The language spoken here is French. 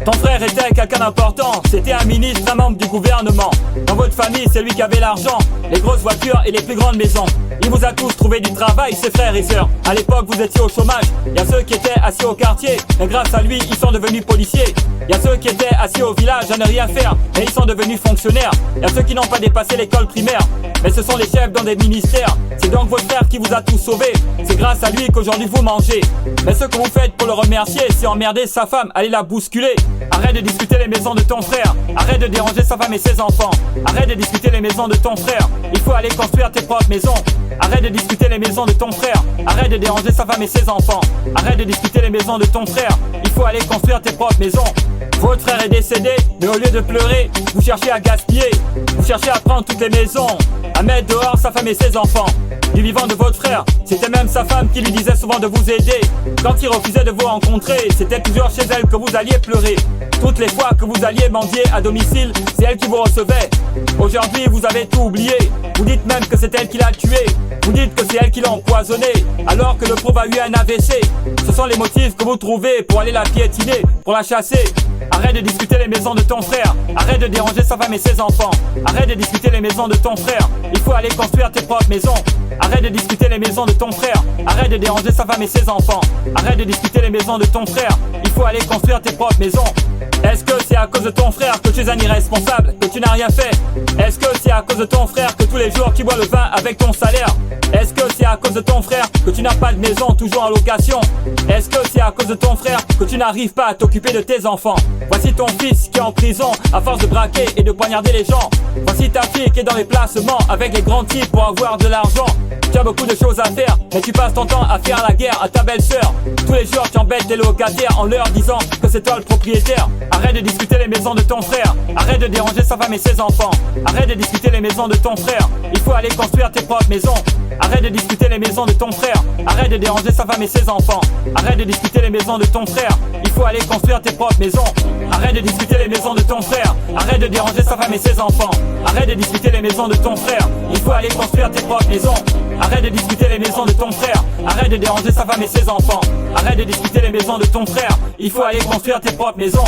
Ton frère était quelqu'un d'important, c'était un ministre, un membre du gouvernement. Dans votre famille, c'est lui qui avait l'argent, les grosses voitures et les plus grandes maisons. Il vous a tous trouvé du travail, ses frères et sœurs. À l'époque, vous étiez au chômage. Il y a ceux qui étaient assis au quartier, mais grâce à lui, ils sont devenus policiers. Il y a ceux qui étaient assis au village à ne rien faire, mais ils sont devenus fonctionnaires. Il y a ceux qui n'ont pas dépassé l'école primaire, mais ce sont les chefs dans des ministères. C'est donc votre frère qui vous a tous sauvés. C'est grâce à lui qu'aujourd'hui vous mangez. Mais ce que vous faites pour le remercier, c'est emmerder sa femme, allez la bousculer. Arrête de discuter les maisons de ton frère. Arrête de déranger sa femme et ses enfants. Arrête de discuter les maisons de ton frère. Il faut aller construire tes propres maisons. Arrête de discuter les maisons de ton frère. Arrête de déranger sa femme et ses enfants. Arrête de discuter les maisons de ton frère. Il faut aller construire tes propres maisons. Votre frère est décédé, mais au lieu de pleurer, vous cherchez à gaspiller. Vous cherchez à prendre toutes les maisons, à mettre dehors sa femme et ses enfants. Du vivant de votre frère, c'était même sa femme qui lui disait souvent de vous aider. Quand il refusait de vous rencontrer, c'était toujours chez elle que vous alliez pleurer. Toutes les fois que vous alliez mendier à domicile, c'est elle qui vous recevait. Aujourd'hui, vous avez tout oublié. Vous dites même que c'est elle qui l'a tué. Vous dites que c'est elle qui l'a empoisonné, alors que le pauvre a eu un AVC. Ce sont les motifs que vous trouvez pour aller la piétiner, pour la chasser. Arrête de discuter les maisons de ton frère. Arrête de déranger sa femme et ses enfants. Arrête de discuter les maisons de ton frère. Il faut aller construire tes propres maisons. Arrête de discuter les maisons de ton frère. Arrête de déranger sa femme et ses enfants. Arrête de discuter les maisons de ton frère. Il faut aller construire tes propres maisons. Est-ce que c'est à cause de ton frère que tu es un irresponsable, que tu n'as rien fait? Est-ce que c'est à cause de ton frère que tous les jours tu bois le vin avec ton salaire? Est-ce que c'est à cause de ton frère que tu n'as pas de maison toujours en location? Est-ce que c'est à cause de ton frère que tu n'arrives pas à t'occuper de tes enfants? Voici ton fils qui est en prison à force de braquer et de poignarder les gens. Voici ta fille qui est dans les placements avec les grands types pour avoir de l'argent. Tu as beaucoup de choses à faire, mais tu passes ton temps à faire la guerre à ta belle-sœur. Tous les jours tu embêtes tes locataires en leur disant que c'est toi le propriétaire. Arrête de discuter les maisons de ton frère. Arrête de déranger sa femme et ses enfants. Arrête de discuter les maisons de ton frère. Il faut aller construire tes propres maisons. Arrête de discuter les maisons de ton frère. Arrête de déranger sa femme et ses enfants. Arrête de discuter les maisons de ton frère. Il faut aller construire tes propres maisons. Arrête de discuter les maisons de ton frère. Arrête de déranger sa femme et ses enfants. Arrête de discuter les maisons de ton frère. Il faut aller construire tes propres maisons. Arrête de discuter les maisons de ton frère. Arrête de déranger sa femme et ses enfants. Arrête de discuter les maisons de ton frère. Il faut aller construire tes propres maisons.